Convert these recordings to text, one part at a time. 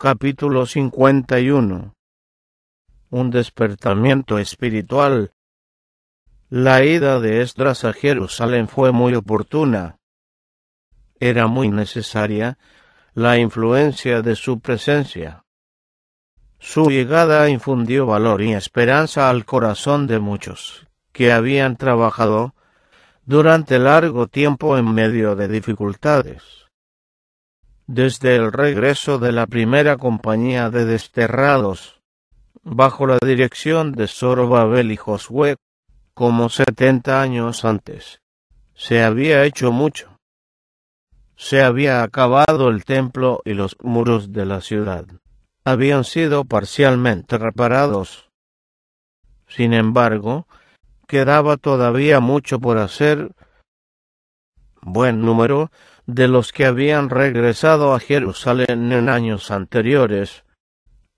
Capítulo 51. Un despertamiento espiritual. La ida de Esdras a Jerusalén fue muy oportuna. Era muy necesaria la influencia de su presencia. Su llegada infundió valor y esperanza al corazón de muchos que habían trabajado durante largo tiempo en medio de dificultades. Desde el regreso de la primera compañía de desterrados, bajo la dirección de Zorobabel y Josué, como 70 años antes, se había hecho mucho. Se había acabado el templo y los muros de la ciudad habían sido parcialmente reparados. Sin embargo, quedaba todavía mucho por hacer. Buen número de los que habían regresado a Jerusalén en años anteriores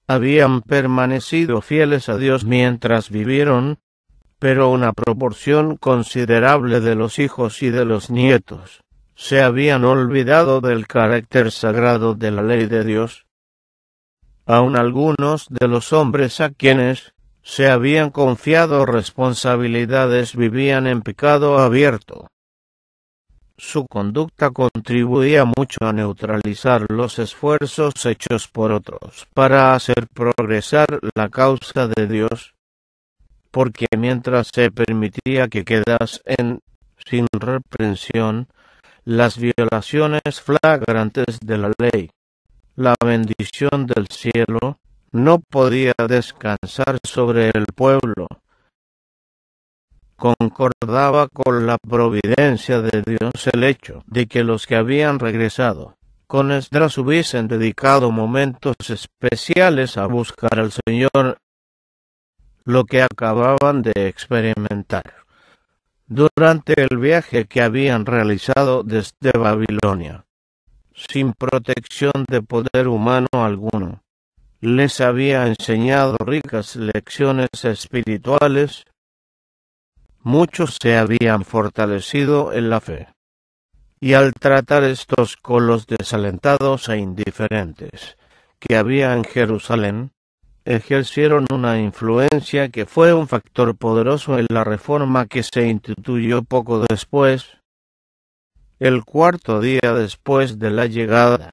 habían permanecido fieles a Dios mientras vivieron, pero una proporción considerable de los hijos y de los nietos se habían olvidado del carácter sagrado de la ley de Dios. Aun algunos de los hombres a quienes se habían confiado responsabilidades vivían en pecado abierto. Su conducta contribuía mucho a neutralizar los esfuerzos hechos por otros para hacer progresar la causa de Dios, porque mientras se permitía que quedasen sin reprensión las violaciones flagrantes de la ley, la bendición del cielo no podía descansar sobre el pueblo. Concordaba con la providencia de Dios el hecho de que los que habían regresado con Esdras hubiesen dedicado momentos especiales a buscar al Señor, lo que acababan de experimentar durante el viaje que habían realizado desde Babilonia, sin protección de poder humano alguno. Les había enseñado ricas lecciones espirituales. Muchos se habían fortalecido en la fe, y al tratar estos con los desalentados e indiferentes que había en Jerusalén, ejercieron una influencia que fue un factor poderoso en la reforma que se instituyó poco después. El cuarto día después de la llegada,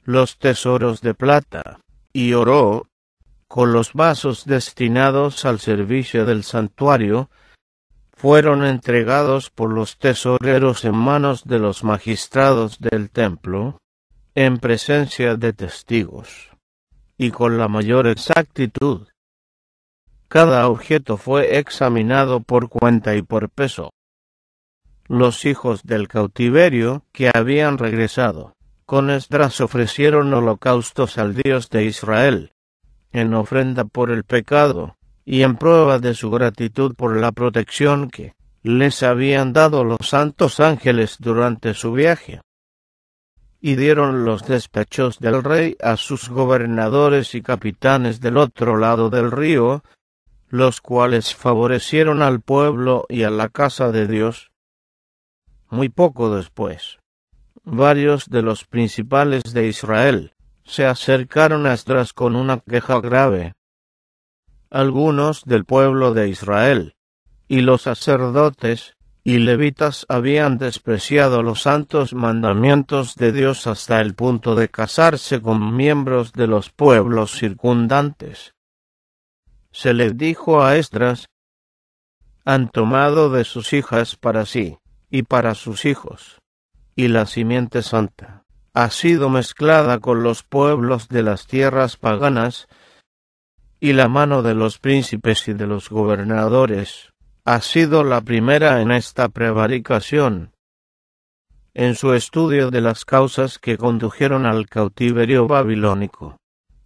los tesoros de plata y oro, con los vasos destinados al servicio del santuario, fueron entregados por los tesoreros en manos de los magistrados del templo, en presencia de testigos, y con la mayor exactitud. Cada objeto fue examinado por cuenta y por peso. Los hijos del cautiverio que habían regresado con Esdras ofrecieron holocaustos al Dios de Israel, en ofrenda por el pecado, y en prueba de su gratitud por la protección que les habían dado los santos ángeles durante su viaje. Y dieron los despachos del rey a sus gobernadores y capitanes del otro lado del río, los cuales favorecieron al pueblo y a la casa de Dios. Muy poco después, varios de los principales de Israel se acercaron a Esdras con una queja grave. Algunos del pueblo de Israel y los sacerdotes y levitas habían despreciado los santos mandamientos de Dios hasta el punto de casarse con miembros de los pueblos circundantes. Se le dijo a Esdras: han tomado de sus hijas para sí y para sus hijos, y la simiente santa ha sido mezclada con los pueblos de las tierras paganas, y la mano de los príncipes y de los gobernadores ha sido la primera en esta prevaricación. En su estudio de las causas que condujeron al cautiverio babilónico,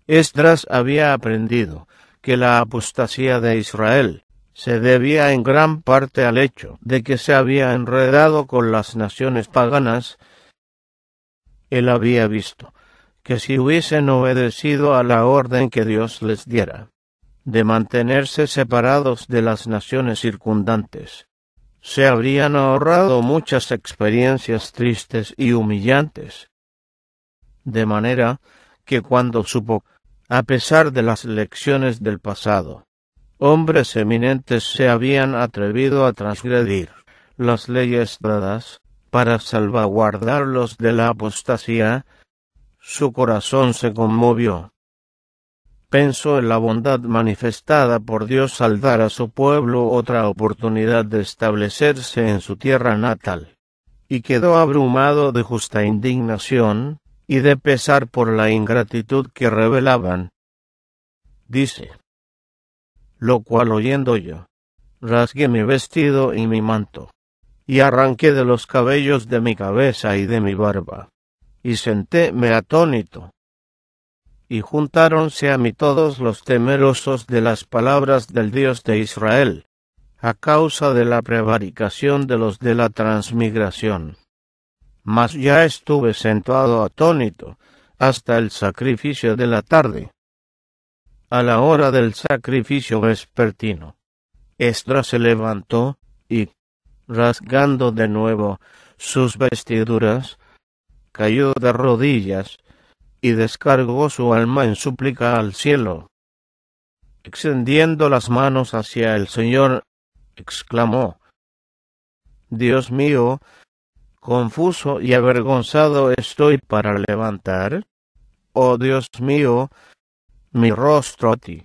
Esdras había aprendido que la apostasía de Israel se debía en gran parte al hecho de que se había enredado con las naciones paganas. Él había visto que si hubiesen obedecido a la orden que Dios les diera de mantenerse separados de las naciones circundantes, se habrían ahorrado muchas experiencias tristes y humillantes. De manera que cuando supo, a pesar de las lecciones del pasado, hombres eminentes se habían atrevido a transgredir las leyes dadas para salvaguardarlos de la apostasía, su corazón se conmovió. Pensó en la bondad manifestada por Dios al dar a su pueblo otra oportunidad de establecerse en su tierra natal, y quedó abrumado de justa indignación y de pesar por la ingratitud que revelaban. Dice: lo cual oyendo yo, rasgué mi vestido y mi manto, y arranqué de los cabellos de mi cabeza y de mi barba, y sentéme atónito. Y juntáronse a mí todos los temerosos de las palabras del Dios de Israel, a causa de la prevaricación de los de la transmigración. Mas ya estuve sentado atónito hasta el sacrificio de la tarde. A la hora del sacrificio vespertino, Esdras se levantó y, rasgando de nuevo sus vestiduras, cayó de rodillas y descargó su alma en súplica al cielo. Extendiendo las manos hacia el Señor, exclamó: Dios mío, confuso y avergonzado estoy para levantar, oh Dios mío, mi rostro a ti,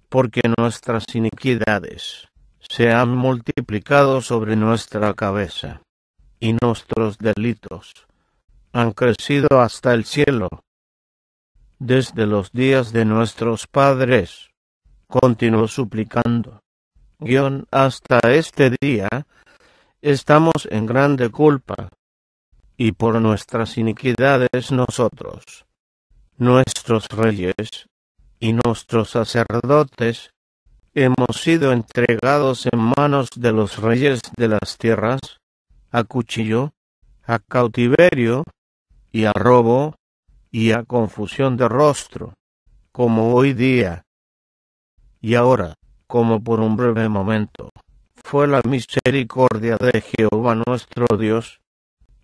porque nuestras iniquidades se han multiplicado sobre nuestra cabeza, y nuestros delitos han crecido hasta el cielo. Desde los días de nuestros padres, continuó suplicando, hasta este día, estamos en grande culpa, y por nuestras iniquidades nosotros, nuestros reyes y nuestros sacerdotes, hemos sido entregados en manos de los reyes de las tierras, a cuchillo, a cautiverio, y a robo, y a confusión de rostro, como hoy día. Y ahora, como por un breve momento, fue la misericordia de Jehová nuestro Dios,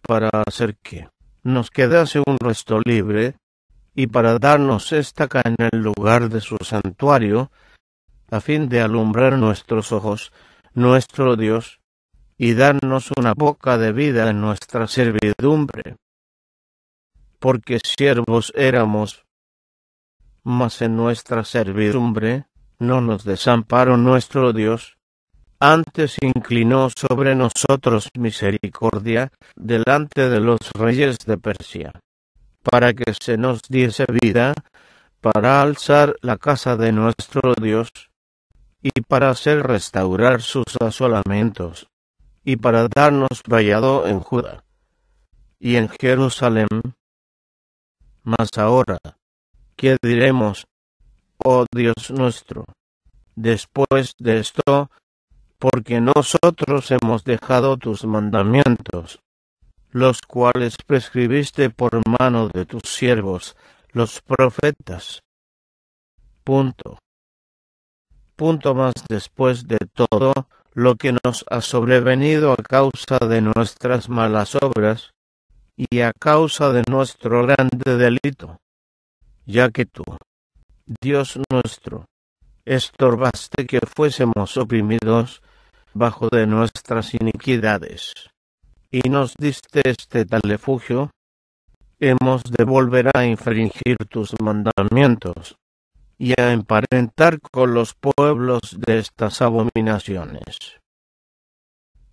para hacer que nos quedase un resto libre, y para darnos estaca en el lugar de su santuario, a fin de alumbrar nuestros ojos, nuestro Dios, y darnos una boca de vida en nuestra servidumbre. Porque siervos éramos, mas en nuestra servidumbre no nos desamparó nuestro Dios, antes inclinó sobre nosotros misericordia delante de los reyes de Persia, para que se nos diese vida, para alzar la casa de nuestro Dios, y para hacer restaurar sus asolamientos, y para darnos vallado en Judá y en Jerusalén. Mas ahora, ¿qué diremos, oh Dios nuestro, después de esto? Porque nosotros hemos dejado tus mandamientos, los cuales prescribiste por mano de tus siervos, los profetas. Punto más después de todo lo que nos ha sobrevenido a causa de nuestras malas obras, y a causa de nuestro grande delito, ya que tú, Dios nuestro, estorbaste que fuésemos oprimidos bajo de nuestras iniquidades, y nos diste este tal refugio, hemos de volver a infringir tus mandamientos, y a emparentar con los pueblos de estas abominaciones.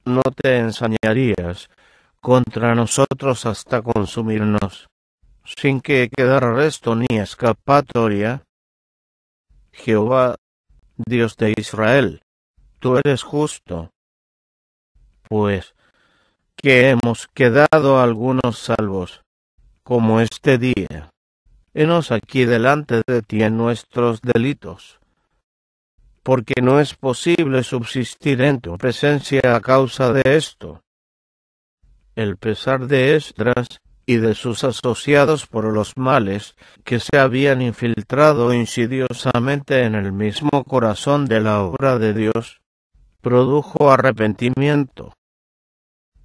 No te ensañarías contra nosotros hasta consumirnos, sin que quedara resto ni escapatoria. Jehová, Dios de Israel, tú eres justo, pues que hemos quedado algunos salvos, como este día. Henos aquí delante de ti en nuestros delitos, porque no es posible subsistir en tu presencia a causa de esto. El pesar de Esdras y de sus asociados por los males que se habían infiltrado insidiosamente en el mismo corazón de la obra de Dios, produjo arrepentimiento.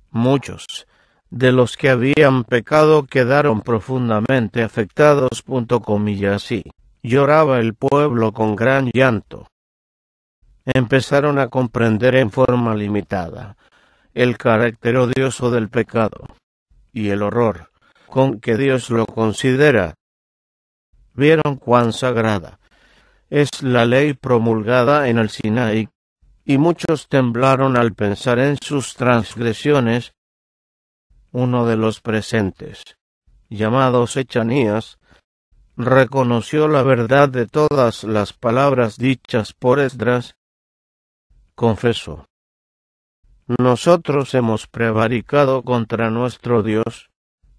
Muchos de los que habían pecado quedaron profundamente afectados. Y lloraba el pueblo con gran llanto. Empezaron a comprender en forma limitada el carácter odioso del pecado y el horror con que Dios lo considera. Vieron cuán sagrada es la ley promulgada en el Sinaí, y muchos temblaron al pensar en sus transgresiones. Uno de los presentes, llamado Sechanías, reconoció la verdad de todas las palabras dichas por Esdras. Confesó: nosotros hemos prevaricado contra nuestro Dios,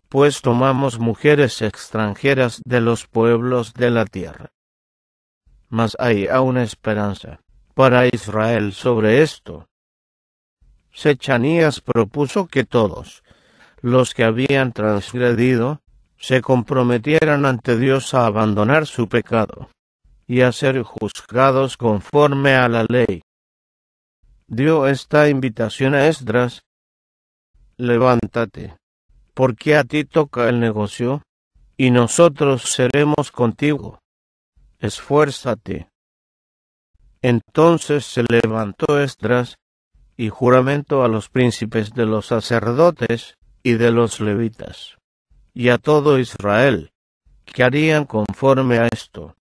pues tomamos mujeres extranjeras de los pueblos de la tierra. Mas hay aún esperanza para Israel sobre esto. Sechanías propuso que todos los que habían transgredido se comprometieran ante Dios a abandonar su pecado y a ser juzgados conforme a la ley. Dio esta invitación a Esdras: levántate, porque a ti toca el negocio, y nosotros seremos contigo. Esfuérzate. Entonces se levantó Esdras y juramentó a los príncipes de los sacerdotes y de los levitas, y a todo Israel, que harían conforme a esto.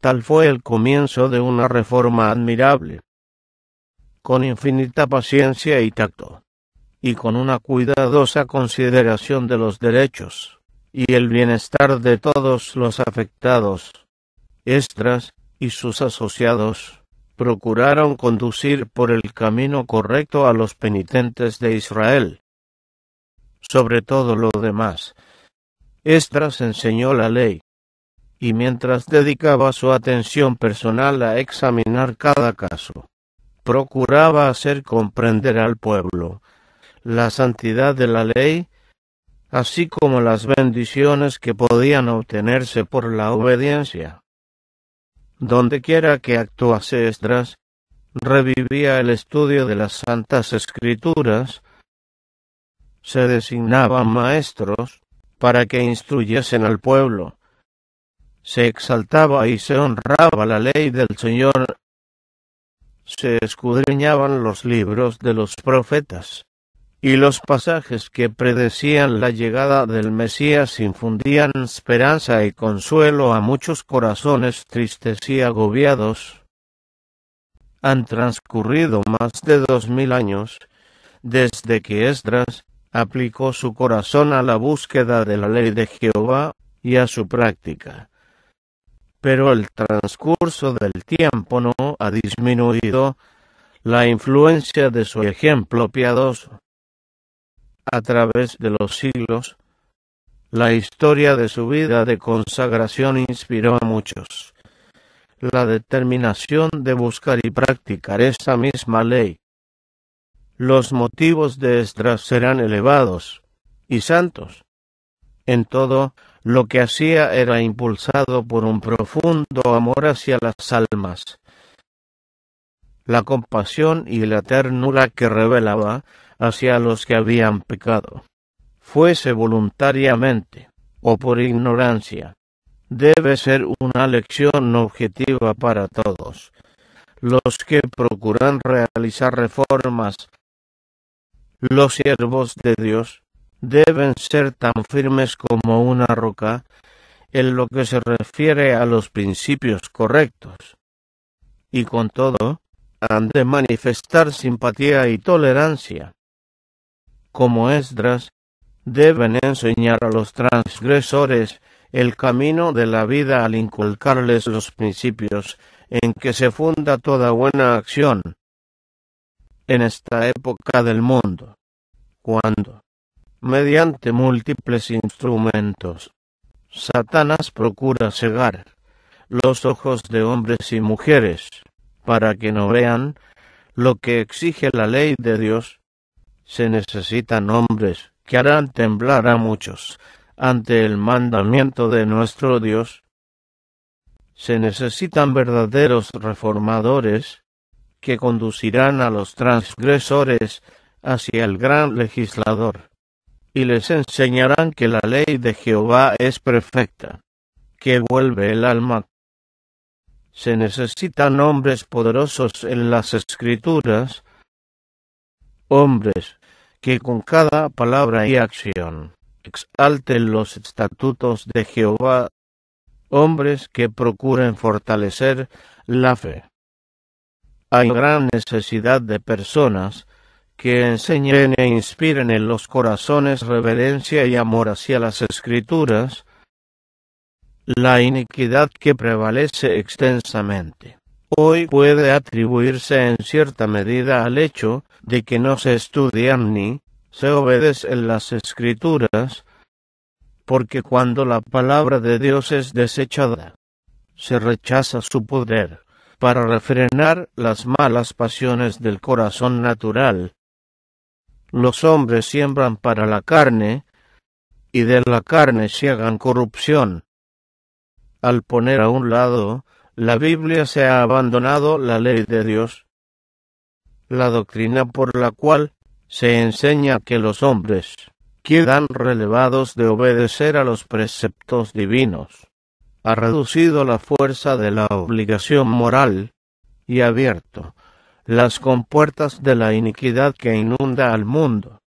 Tal fue el comienzo de una reforma admirable. Con infinita paciencia y tacto, y con una cuidadosa consideración de los derechos y el bienestar de todos los afectados, Esdras y sus asociados procuraron conducir por el camino correcto a los penitentes de Israel. Sobre todo lo demás, Esdras enseñó la ley, y mientras dedicaba su atención personal a examinar cada caso, procuraba hacer comprender al pueblo la santidad de la ley, así como las bendiciones que podían obtenerse por la obediencia. Dondequiera que actuase Esdras, revivía el estudio de las Santas Escrituras. Se designaban maestros para que instruyesen al pueblo. Se exaltaba y se honraba la ley del Señor. Se escudriñaban los libros de los profetas, y los pasajes que predecían la llegada del Mesías infundían esperanza y consuelo a muchos corazones tristes y agobiados. Han transcurrido más de 2000 años desde que Esdras aplicó su corazón a la búsqueda de la ley de Jehová y a su práctica. Pero el transcurso del tiempo no ha disminuido la influencia de su ejemplo piadoso. A través de los siglos, la historia de su vida de consagración inspiró a muchos. La determinación de buscar y practicar esa misma ley. Los motivos de Esdras serán elevados y santos. En todo lo que hacía era impulsado por un profundo amor hacia las almas. La compasión y la ternura que revelaba hacia los que habían pecado, fuese voluntariamente o por ignorancia, debe ser una lección objetiva para todos los que procuran realizar reformas. Los siervos de Dios deben ser tan firmes como una roca en lo que se refiere a los principios correctos, y con todo han de manifestar simpatía y tolerancia. Como Esdras, deben enseñar a los transgresores el camino de la vida al inculcarles los principios en que se funda toda buena acción. En esta época del mundo, cuando, mediante múltiples instrumentos, Satanás procura cegar los ojos de hombres y mujeres para que no vean lo que exige la ley de Dios, se necesitan hombres que harán temblar a muchos ante el mandamiento de nuestro Dios. Se necesitan verdaderos reformadores que conducirán a los transgresores hacia el gran legislador. y les enseñarán que la ley de Jehová es perfecta, que vuelve el alma. Se necesitan hombres poderosos en las Escrituras, hombres que con cada palabra y acción exalten los estatutos de Jehová, hombres que procuren fortalecer la fe. Hay gran necesidad de personas que enseñen e inspiren en los corazones reverencia y amor hacia las Escrituras. La iniquidad que prevalece extensamente hoy puede atribuirse en cierta medida al hecho de que no se estudian ni se obedecen las Escrituras, porque cuando la palabra de Dios es desechada, se rechaza su poder para refrenar las malas pasiones del corazón natural. Los hombres siembran para la carne, y de la carne siegan corrupción. Al poner a un lado la Biblia, se ha abandonado la ley de Dios, la doctrina por la cual se enseña que los hombres quedan relevados de obedecer a los preceptos divinos. Ha reducido la fuerza de la obligación moral y abierto las compuertas de la iniquidad que inunda al mundo.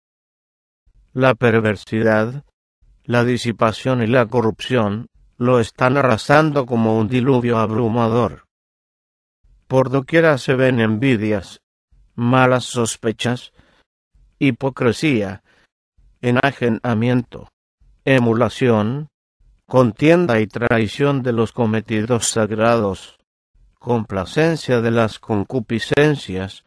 La perversidad, la disipación y la corrupción lo están arrasando como un diluvio abrumador. Por doquiera se ven envidias, malas sospechas, hipocresía, enajenamiento, emulación, contienda y traición de los cometidos sagrados, complacencia de las concupiscencias,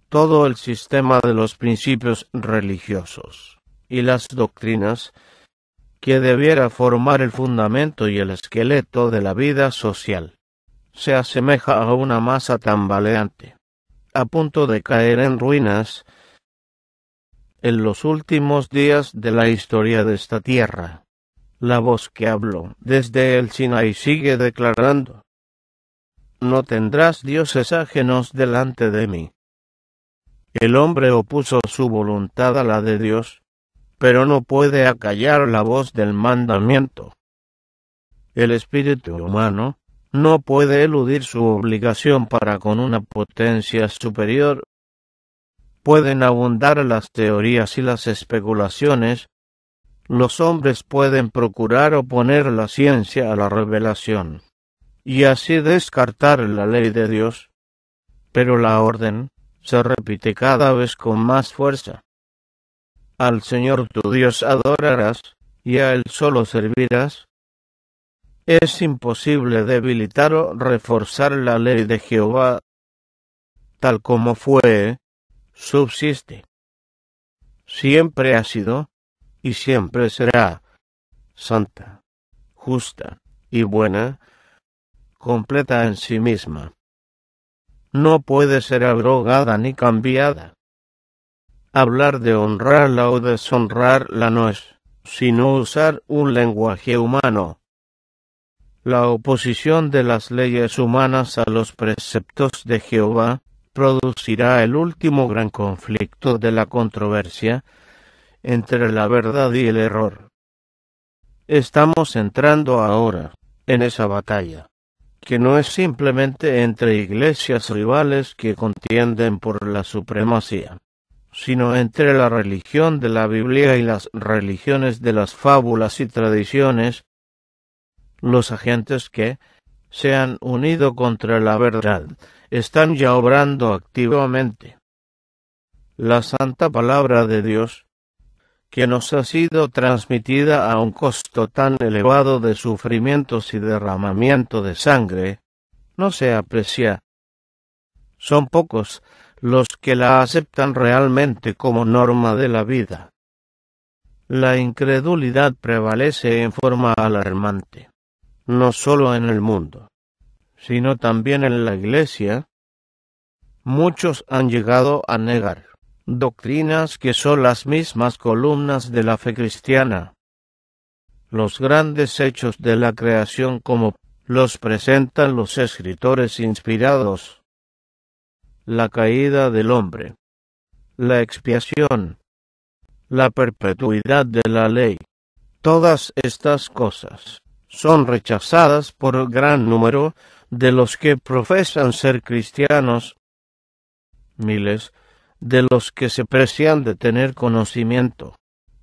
todo el sistema de los principios religiosos y las doctrinas que debiera formar el fundamento y el esqueleto de la vida social, se asemeja a una masa tambaleante, a punto de caer en ruinas en los últimos días de la historia de esta tierra. La voz que habló desde el Sinaí sigue declarando: no tendrás dioses ajenos delante de mí. El hombre opuso su voluntad a la de Dios, pero no puede acallar la voz del mandamiento. El espíritu humano no puede eludir su obligación para con una potencia superior. Pueden abundar las teorías y las especulaciones. Los hombres pueden procurar oponer la ciencia a la revelación, y así descartar la ley de Dios, pero la orden se repite cada vez con más fuerza. Al Señor tu Dios adorarás, y a Él solo servirás. Es imposible debilitar o reforzar la ley de Jehová. Tal como fue, subsiste. Siempre ha sido, y siempre será, santa, justa y buena, completa en sí misma. No puede ser abrogada ni cambiada. Hablar de honrarla o deshonrarla no es sino usar un lenguaje humano. La oposición de las leyes humanas a los preceptos de Jehová producirá el último gran conflicto de la controversia entre la verdad y el error. Estamos entrando ahora en esa batalla, que no es simplemente entre iglesias rivales que contienden por la supremacía, sino entre la religión de la Biblia y las religiones de las fábulas y tradiciones. Los agentes que se han unido contra la verdad están ya obrando activamente. La santa palabra de Dios, que nos ha sido transmitida a un costo tan elevado de sufrimientos y derramamiento de sangre, no se aprecia. Son pocos los que la aceptan realmente como norma de la vida. La incredulidad prevalece en forma alarmante, no solo en el mundo, sino también en la Iglesia. Muchos han llegado a negar doctrinas que son las mismas columnas de la fe cristiana. Los grandes hechos de la creación como los presentan los escritores inspirados: la caída del hombre, la expiación, la perpetuidad de la ley. Todas estas cosas son rechazadas por gran número de los que profesan ser cristianos. Miles de los que se precian de tener conocimiento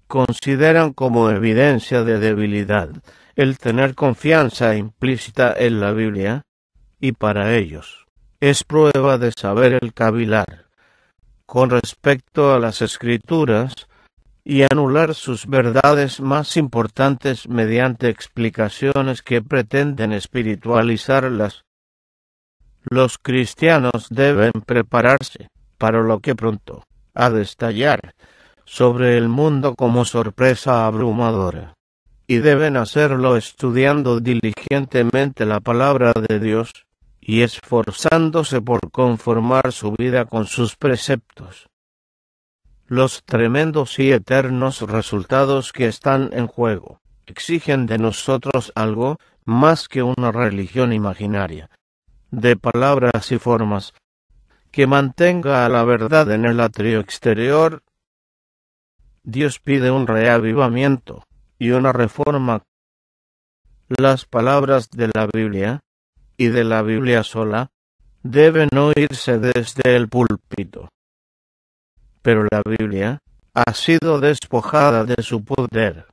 consideran como evidencia de debilidad el tener confianza implícita en la Biblia, y para ellos es prueba de saber el cavilar con respecto a las Escrituras y anular sus verdades más importantes mediante explicaciones que pretenden espiritualizarlas. Los cristianos deben prepararse para lo que pronto ha de estallar sobre el mundo como sorpresa abrumadora, y deben hacerlo estudiando diligentemente la palabra de Dios y esforzándose por conformar su vida con sus preceptos. Los tremendos y eternos resultados que están en juego exigen de nosotros algo más que una religión imaginaria, de palabras y formas, que mantenga a la verdad en el atrio exterior. Dios pide un reavivamiento y una reforma. Las palabras de la Biblia, y de la Biblia sola, deben oírse desde el púlpito. Pero la Biblia ha sido despojada de su poder,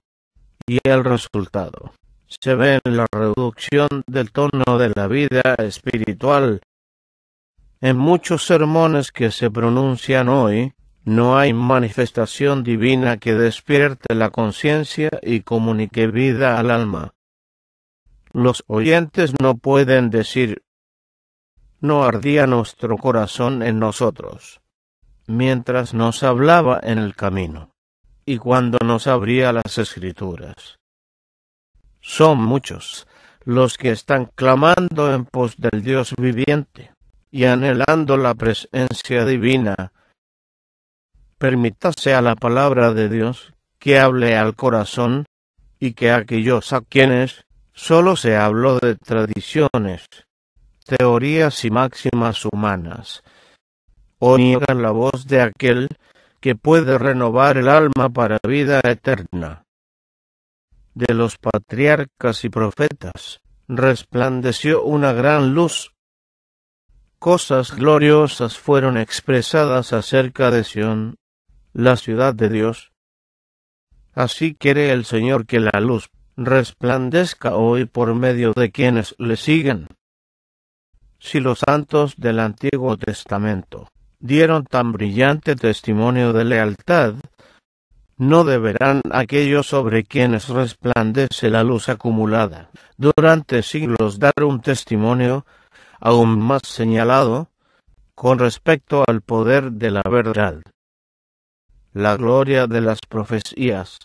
y el resultado se ve en la reducción del tono de la vida espiritual. En muchos sermones que se pronuncian hoy, no hay manifestación divina que despierte la conciencia y comunique vida al alma. Los oyentes no pueden decir: no ardía nuestro corazón en nosotros, mientras nos hablaba en el camino, y cuando nos abría las Escrituras. Son muchos los que están clamando en pos del Dios viviente y anhelando la presencia divina. Permítase a la palabra de Dios que hable al corazón, y que aquellos a quienes solo se habló de tradiciones, teorías y máximas humanas, oigan la voz de aquel que puede renovar el alma para vida eterna. De los patriarcas y profetas resplandeció una gran luz. Cosas gloriosas fueron expresadas acerca de Sión, la ciudad de Dios. Así quiere el Señor que la luz resplandezca hoy por medio de quienes le siguen. Si los santos del Antiguo Testamento dieron tan brillante testimonio de lealtad, no deberán aquellos sobre quienes resplandece la luz acumulada durante siglos dar un testimonio aún más señalado con respecto al poder de la verdad. La gloria de las profecías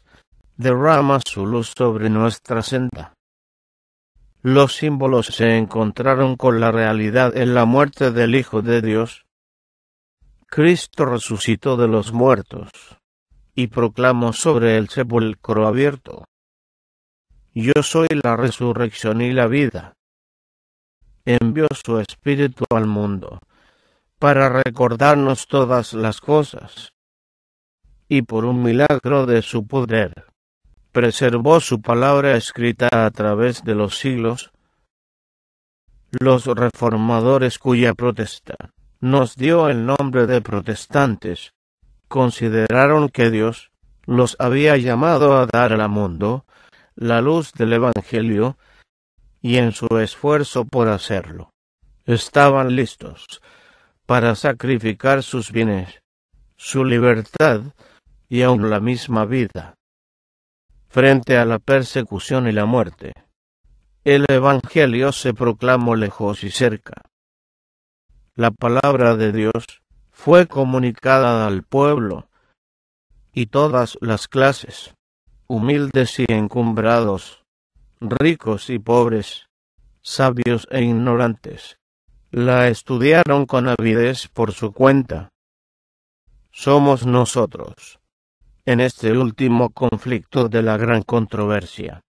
derrama su luz sobre nuestra senda. Los símbolos se encontraron con la realidad en la muerte del Hijo de Dios. Cristo resucitó de los muertos y proclamó sobre el sepulcro abierto: yo soy la resurrección y la vida. Envió su Espíritu al mundo para recordarnos todas las cosas, y por un milagro de su poder preservó su palabra escrita a través de los siglos. Los reformadores, cuya protesta nos dio el nombre de protestantes, consideraron que Dios los había llamado a dar al mundo la luz del Evangelio, y en su esfuerzo por hacerlo, estaban listos para sacrificar sus bienes, su libertad y aun la misma vida. Frente a la persecución y la muerte, el Evangelio se proclamó lejos y cerca. La palabra de Dios fue comunicada al pueblo, y todas las clases, humildes y encumbrados, ricos y pobres, sabios e ignorantes, la estudiaron con avidez por su cuenta. Somos nosotros, en este último conflicto de la gran controversia,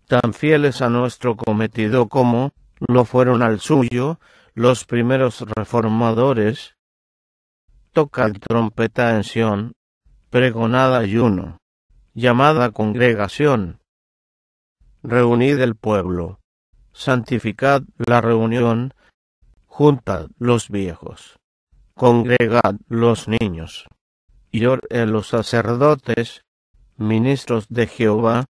tan fieles a nuestro cometido como lo fueron al suyo los primeros reformadores. Tocad trompeta en Sión, pregonad ayuno, llamad congregación, reunid el pueblo, santificad la reunión, juntad los viejos, congregad los niños, y los sacerdotes, ministros de Jehová,